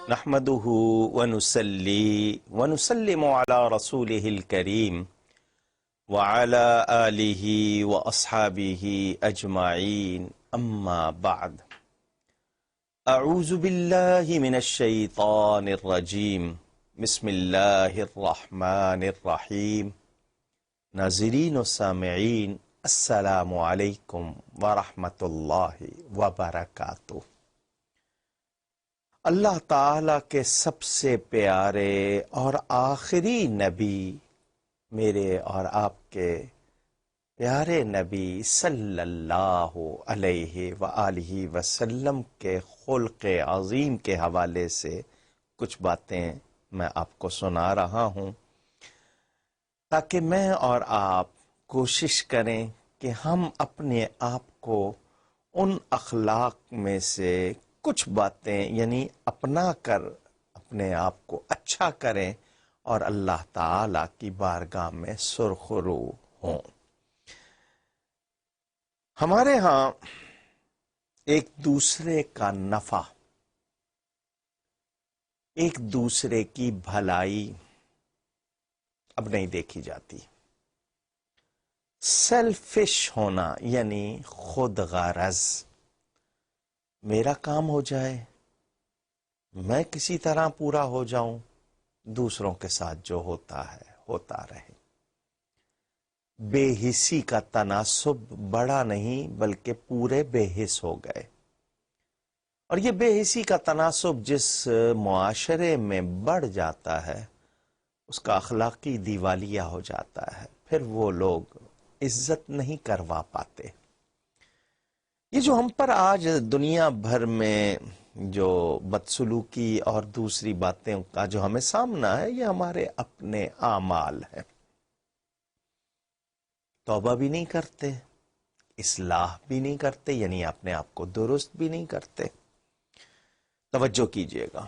نحمده ونصلي ونسلم على رسوله الكريم وعلى آله وأصحابه أجمعين أما بعد أعوذ بالله من الشيطان الرجيم بسم الله الرحمن الرحيم ناظرین و سامعین السلام علیکم ورحمۃ اللہ وبرکاتہ۔ اللہ تعالیٰ کے سب سے پیارے اور آخری نبی میرے اور آپ کے پیارے نبی صلی اللہ علیہ وآلہ وسلم کے خلق عظیم کے حوالے سے کچھ باتیں میں آپ کو سنا رہا ہوں، تاکہ میں اور آپ کوشش کریں کہ ہم اپنے آپ کو ان اخلاق میں سے کچھ باتیں یعنی اپنا کر اپنے آپ کو اچھا کریں اور اللہ تعالی کی بارگاہ میں سرخرو ہوں۔ ہمارے ہاں ایک دوسرے کا نفع، ایک دوسرے کی بھلائی اب نہیں دیکھی جاتی۔ سیلفش ہونا یعنی خود غرض، میرا کام ہو جائے، میں کسی طرح پورا ہو جاؤں، دوسروں کے ساتھ جو ہوتا ہے ہوتا رہے۔ بے حسی کا تناسب بڑا نہیں بلکہ پورے بے حس ہو گئے، اور یہ بے حسی کا تناسب جس معاشرے میں بڑھ جاتا ہے اس کا اخلاقی دیوالیہ ہو جاتا ہے، پھر وہ لوگ عزت نہیں کروا پاتے۔ یہ جو ہم پر آج دنیا بھر میں جو بدسلوکی اور دوسری باتیں کا جو ہمیں سامنا ہے، یہ ہمارے اپنے اعمال ہیں۔ توبہ بھی نہیں کرتے، اصلاح بھی نہیں کرتے، یعنی اپنے آپ کو درست بھی نہیں کرتے۔ توجہ کیجئے گا،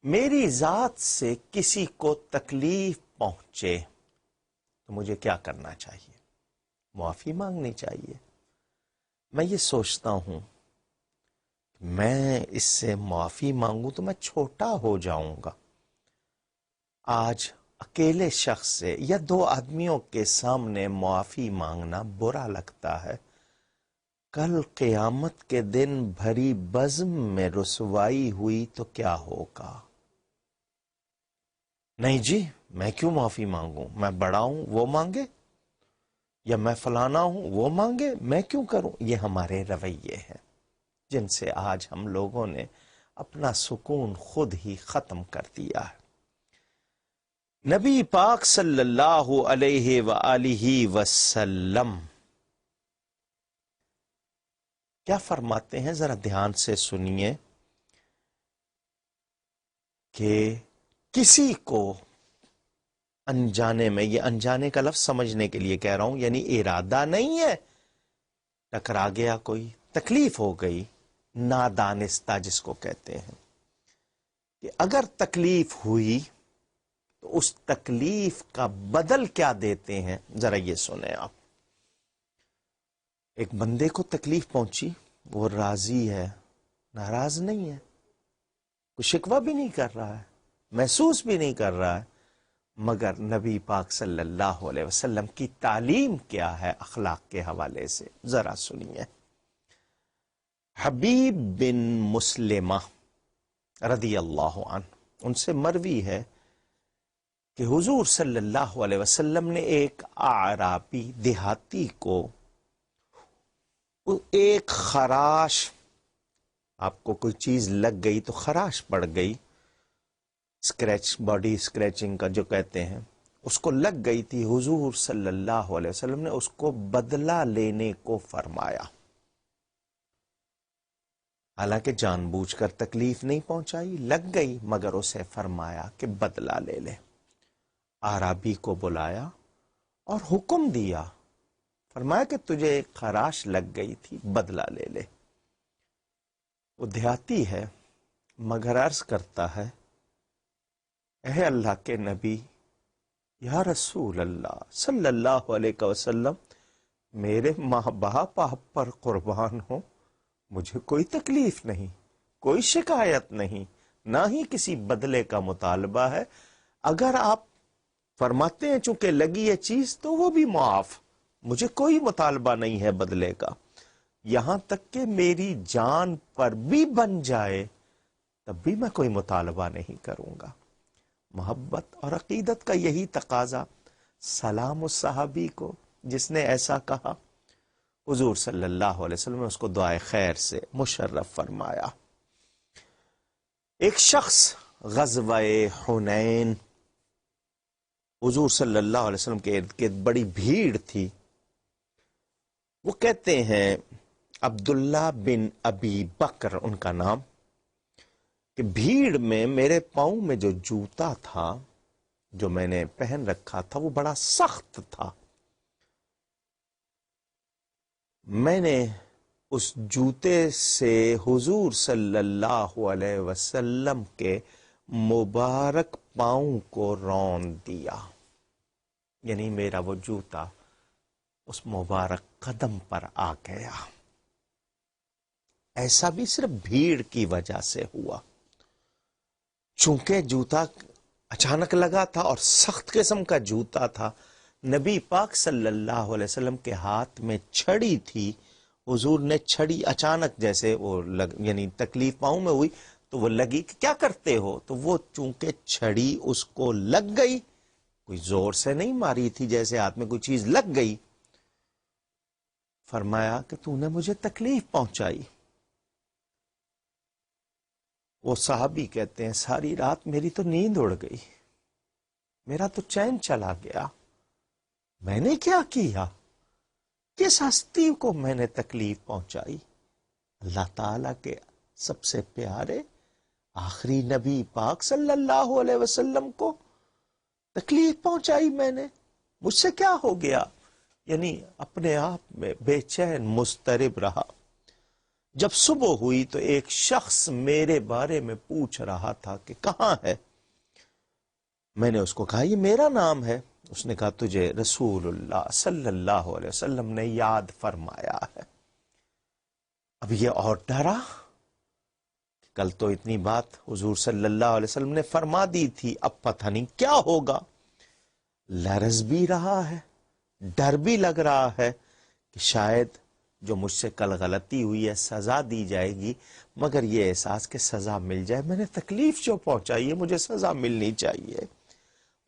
میری ذات سے کسی کو تکلیف پہنچے تو مجھے کیا کرنا چاہیے؟ معافی مانگنی چاہیے۔ میں یہ سوچتا ہوں میں اس سے معافی مانگوں تو میں چھوٹا ہو جاؤں گا۔ آج اکیلے شخص سے یا دو آدمیوں کے سامنے معافی مانگنا برا لگتا ہے، کل قیامت کے دن بھری بزم میں رسوائی ہوئی تو کیا ہوگا؟ نہیں جی، میں کیوں معافی مانگوں؟ میں بڑا ہوں وہ مانگے، یا میں فلانا ہوں وہ مانگے، میں کیوں کروں؟ یہ ہمارے رویے ہیں جن سے آج ہم لوگوں نے اپنا سکون خود ہی ختم کر دیا ہے۔ نبی پاک صلی اللہ علیہ وآلہ وسلم کیا فرماتے ہیں؟ ذرا دھیان سے سنیے کہ کسی کو انجانے میں، یہ انجانے کا لفظ سمجھنے کے لیے کہہ رہا ہوں، یعنی ارادہ نہیں ہے، ٹکرا گیا کوئی، تکلیف ہو گئی، نادانستہ جس کو کہتے ہیں، کہ اگر تکلیف ہوئی تو اس تکلیف کا بدل کیا دیتے ہیں؟ ذرا یہ سنیں آپ۔ ایک بندے کو تکلیف پہنچی، وہ راضی ہے، ناراض نہیں ہے، کوئی شکوہ بھی نہیں کر رہا ہے، محسوس بھی نہیں کر رہا ہے، مگر نبی پاک صلی اللہ علیہ وسلم کی تعلیم کیا ہے اخلاق کے حوالے سے؟ ذرا سنیے۔ حبیب بن مسلمہ رضی اللہ عنہ، ان سے مروی ہے کہ حضور صلی اللہ علیہ وسلم نے ایک اعرابی دیہاتی کو ایک خراش، آپ کو کوئی چیز لگ گئی تو خراش پڑ گئی، اسکریچ، باڈی اسکریچنگ کا جو کہتے ہیں، اس کو لگ گئی تھی، حضور صلی اللہ علیہ وسلم نے اس کو بدلہ لینے کو فرمایا۔ حالانکہ جان بوجھ کر تکلیف نہیں پہنچائی، لگ گئی، مگر اسے فرمایا کہ بدلہ لے لے۔ اعرابی کو بلایا اور حکم دیا، فرمایا کہ تجھے ایک خراش لگ گئی تھی، بدلہ لے لے۔ وہ دیہاتی ہے مگر عرض کرتا ہے، اے اللہ کے نبی، یا رسول اللہ صلی اللہ علیہ وسلم، میرے ماں باپ آپ پر قربان ہوں، مجھے کوئی تکلیف نہیں، کوئی شکایت نہیں، نہ ہی کسی بدلے کا مطالبہ ہے. اگر آپ فرماتے ہیں چونکہ لگی ہے چیز تو وہ بھی معاف، مجھے کوئی مطالبہ نہیں ہے بدلے کا. یہاں تک کہ میری جان پر بھی بن جائے تب بھی میں کوئی مطالبہ نہیں کروں گا. محبت اور عقیدت کا یہی تقاضا. سلام اس صحابی کو جس نے ایسا کہا. حضور صلی اللہ علیہ وسلم نے اس کو دعائے خیر سے مشرف فرمایا. ایک شخص غزوہ حنین، حضور صلی اللہ علیہ وسلم کے ارد گرد بڑی بھیڑ تھی. وہ کہتے ہیں عبداللہ بن ابی بکر ان کا نام، کہ بھیڑ میں میرے پاؤں میں جو جوتا تھا جو میں نے پہن رکھا تھا وہ بڑا سخت تھا. میں نے اس جوتے سے حضور صلی اللہ علیہ وسلم کے مبارک پاؤں کو رون دیا. یعنی میرا وہ جوتا اس مبارک قدم پر آ گیا. ایسا بھی صرف بھیڑ کی وجہ سے ہوا. چونکہ جوتا اچانک لگا تھا اور سخت قسم کا جوتا تھا. نبی پاک صلی اللہ علیہ وسلم کے ہاتھ میں چھڑی تھی. حضور نے چھڑی اچانک جیسے وہ یعنی تکلیف پاؤں میں ہوئی تو وہ لگی کہ کیا کرتے ہو، تو وہ چونکہ چھڑی اس کو لگ گئی، کوئی زور سے نہیں ماری تھی، جیسے ہاتھ میں کوئی چیز لگ گئی. فرمایا کہ تو نے مجھے تکلیف پہنچائی. وہ صحابی کہتے ہیں ساری رات میری تو نیند اڑ گئی، میرا تو چین چلا گیا. میں نے کیا کیا؟ کس ہستی کو میں نے تکلیف پہنچائی؟ اللہ تعالی کے سب سے پیارے آخری نبی پاک صلی اللہ علیہ وسلم کو تکلیف پہنچائی میں نے. مجھ سے کیا ہو گیا؟ یعنی اپنے آپ میں بے چین مضطرب رہا. جب صبح ہوئی تو ایک شخص میرے بارے میں پوچھ رہا تھا کہ کہاں ہے. میں نے اس کو کہا یہ میرا نام ہے. اس نے کہا تجھے رسول اللہ صلی اللہ علیہ وسلم نے یاد فرمایا ہے. اب یہ اور ڈرا، کل تو اتنی بات حضور صلی اللہ علیہ وسلم نے فرما دی تھی، اب پتہ نہیں کیا ہوگا. لرز بھی رہا ہے، ڈر بھی لگ رہا ہے کہ شاید جو مجھ سے کل غلطی ہوئی ہے سزا دی جائے گی، مگر یہ احساس کہ سزا مل جائے، میں نے تکلیف جو پہنچائی ہے مجھے سزا ملنی چاہیے.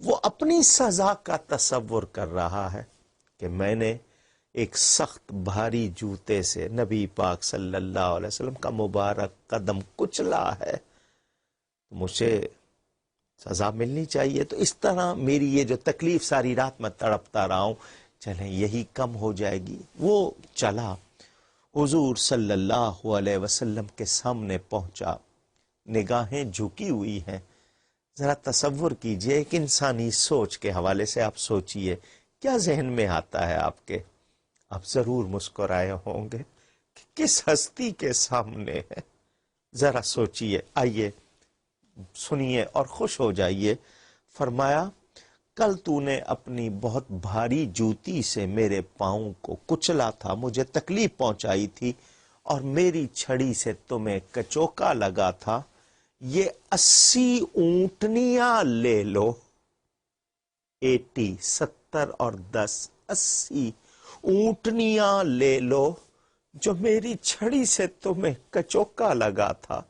وہ اپنی سزا کا تصور کر رہا ہے کہ میں نے ایک سخت بھاری جوتے سے نبی پاک صلی اللہ علیہ وسلم کا مبارک قدم کچلا ہے، مجھے سزا ملنی چاہیے. تو اس طرح میری یہ جو تکلیف ساری رات میں تڑپتا رہا ہوں چلیں یہی کم ہو جائے گی. وہ چلا حضور صلی اللہ علیہ وسلم کے سامنے پہنچا، نگاہیں جھکی ہوئی ہیں. ذرا تصور کیجئے، ایک انسانی سوچ کے حوالے سے آپ سوچئے کیا ذہن میں آتا ہے آپ کے. آپ ضرور مسکرائے ہوں گے کہ کس ہستی کے سامنے ہے. ذرا سوچئے، آئیے سنیے اور خوش ہو جائیے. فرمایا کل تو نے اپنی بہت بھاری جوتی سے میرے پاؤں کو کچلا تھا، مجھے تکلیف پہنچائی تھی، اور میری چھڑی سے تمہیں کچوکا لگا تھا. یہ 80 اونٹنیاں لے لو. 70 اور 10 80 اونٹنیاں لے لو جو میری چھڑی سے تمہیں کچوکا لگا تھا،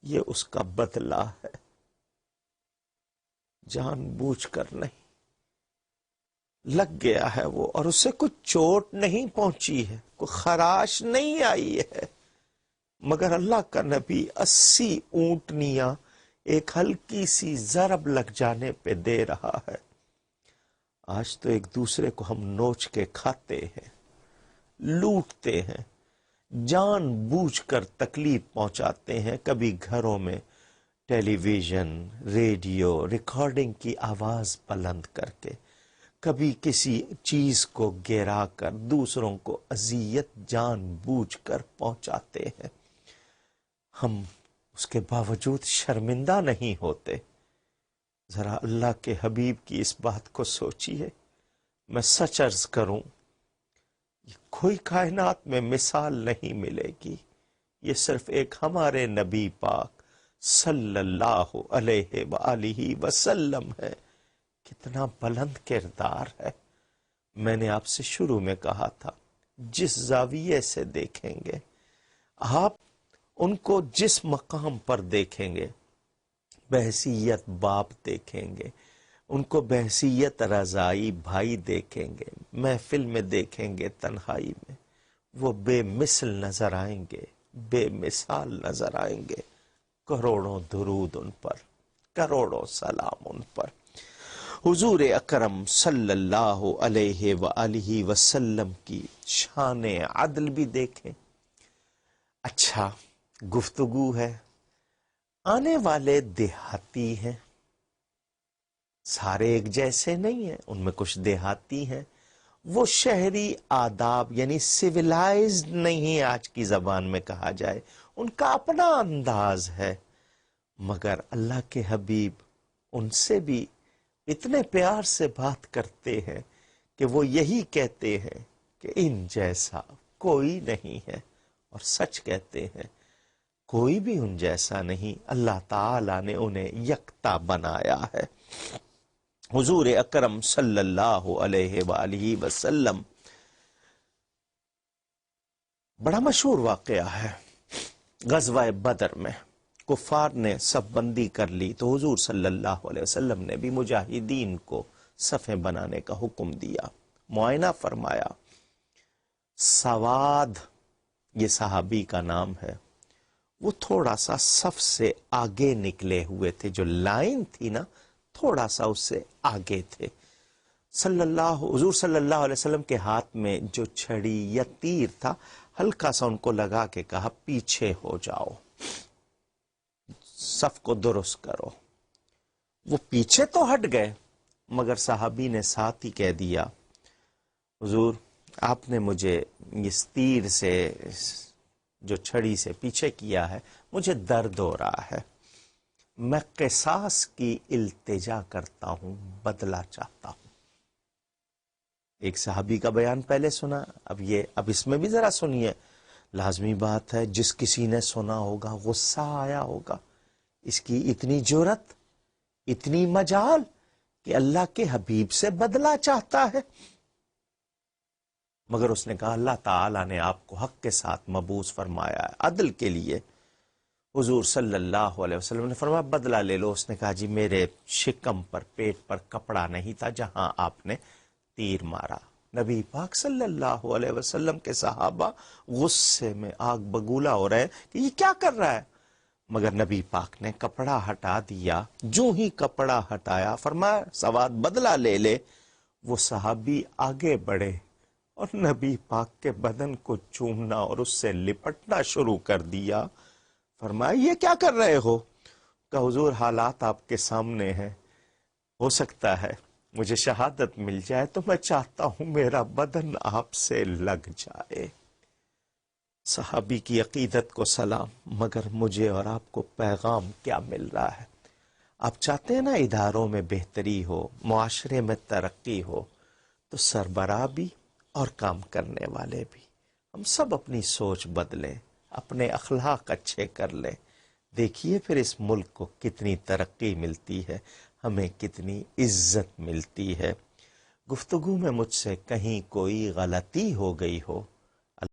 یہ اس کا بدلہ ہے. جان بوجھ کر نہیں، لگ گیا ہے وہ، اور اسے کچھ چوٹ نہیں پہنچی ہے، کوئی خراش نہیں آئی ہے، مگر اللہ کا نبی 80 اونٹنیاں ایک ہلکی سی ضرب لگ جانے پہ دے رہا ہے. آج تو ایک دوسرے کو ہم نوچ کے کھاتے ہیں، لوٹتے ہیں، جان بوجھ کر تکلیف پہنچاتے ہیں. کبھی گھروں میں ٹیلی ویژن، ریڈیو، ریکارڈنگ کی آواز بلند کر کے، کبھی کسی چیز کو گرا کر دوسروں کو اذیت جان بوجھ کر پہنچاتے ہیں. ہم اس کے باوجود شرمندہ نہیں ہوتے. ذرا اللہ کے حبیب کی اس بات کو سوچئے. میں سچ عرض کروں، کوئی کائنات میں مثال نہیں ملے گی، یہ صرف ایک ہمارے نبی پاک صلی اللہ علیہ وآلہ وسلم ہے۔ کتنا بلند کردار ہے۔ میں نے آپ سے شروع میں کہا تھا، جس زاویے سے دیکھیں گے آپ ان کو، جس مقام پر دیکھیں گے، بحیثیت باپ دیکھیں گے ان کو، بحیثیت رضائی بھائی دیکھیں گے، محفل میں دیکھیں گے، تنہائی میں، وہ بے مثل نظر آئیں گے، بے مثال نظر آئیں گے۔ کروڑوں درود ان پر، کروڑوں سلام ان پر۔ حضور اکرم صلی اللہ علیہ وآلہ وسلم کی شان عدل بھی دیکھیں۔ اچھا، گفتگو ہے، آنے والے دیہاتی ہیں، سارے ایک جیسے نہیں ہیں، ان میں کچھ دیہاتی ہیں، وہ شہری آداب یعنی سویلائزڈ نہیں، آج کی زبان میں کہا جائے، ان کا اپنا انداز ہے، مگر اللہ کے حبیب ان سے بھی اتنے پیار سے بات کرتے ہیں کہ وہ یہی کہتے ہیں کہ ان جیسا کوئی نہیں ہے، اور سچ کہتے ہیں، کوئی بھی ان جیسا نہیں، اللہ تعالی نے انہیں یکتا بنایا ہے۔ حضور اکرم صلی اللہ علیہ وآلہ وسلم، بڑا مشہور واقعہ ہے، غزوہ بدر میں کفار نے صف بندی کر لی تو حضور صلی اللہ علیہ وسلم نے بھی مجاہدین کو صفیں بنانے کا حکم دیا، معائنہ فرمایا۔ سواد، یہ صحابی کا نام ہے، وہ تھوڑا سا صف سے آگے نکلے ہوئے تھے، جو لائن تھی نا تھوڑا سا اس سے آگے تھے۔ حضور صلی اللہ علیہ وسلم کے ہاتھ میں جو چھڑی یا تیر تھا، ہلکا سا ان کو لگا کے کہا پیچھے ہو جاؤ، صف کو درست کرو۔ وہ پیچھے تو ہٹ گئے، مگر صحابی نے ساتھ ہی کہہ دیا، حضور آپ نے مجھے اس تیر سے، جو چھڑی سے پیچھے کیا ہے، مجھے درد ہو رہا ہے، میں قصاص کی التجا کرتا ہوں، بدلہ چاہتا ہوں۔ ایک صحابی کا بیان پہلے سنا، اب اس میں بھی ذرا سنیے، لازمی بات ہے، جس کسی نے سنا ہوگا غصہ آیا ہوگا، اس کی اتنی جرت، اتنی مجال کہ اللہ کے حبیب سے بدلہ چاہتا ہے، مگر اس نے کہا اللہ تعالیٰ نے آپ کو حق کے ساتھ مبعوث فرمایا ہے، عدل کے لیے۔ حضور صلی اللہ علیہ وسلم نے فرمایا بدلہ لے لو۔ اس نے کہا جی میرے شکم پر، پیٹ پر کپڑا نہیں تھا جہاں آپ نے تیر مارا۔ نبی پاک صلی اللہ علیہ وسلم کے صحابہ غصے میں آگ بگولا ہو رہے کہ یہ کیا کر رہا ہے، مگر نبی پاک نے کپڑا ہٹا دیا۔ جو ہی کپڑا ہٹایا فرمایا سواد بدلہ لے لے۔ وہ صحابی آگے بڑھے اور نبی پاک کے بدن کو چومنا اور اس سے لپٹنا شروع کر دیا۔ فرمایا یہ کیا کر رہے ہو؟ کہ حضور حالات آپ کے سامنے ہیں، ہو سکتا ہے مجھے شہادت مل جائے تو میں چاہتا ہوں میرا بدن آپ سے لگ جائے۔ صحابی کی عقیدت کو سلام، مگر مجھے اور آپ کو پیغام کیا مل رہا ہے؟ آپ چاہتے ہیں نا اداروں میں بہتری ہو، معاشرے میں ترقی ہو، تو سربراہ بھی اور کام کرنے والے بھی، ہم سب اپنی سوچ بدلیں، اپنے اخلاق اچھے کر لیں۔ دیکھیے پھر اس ملک کو کتنی ترقی ملتی ہے، ہمیں کتنی عزت ملتی ہے۔ گفتگو میں مجھ سے کہیں کوئی غلطی ہو گئی ہو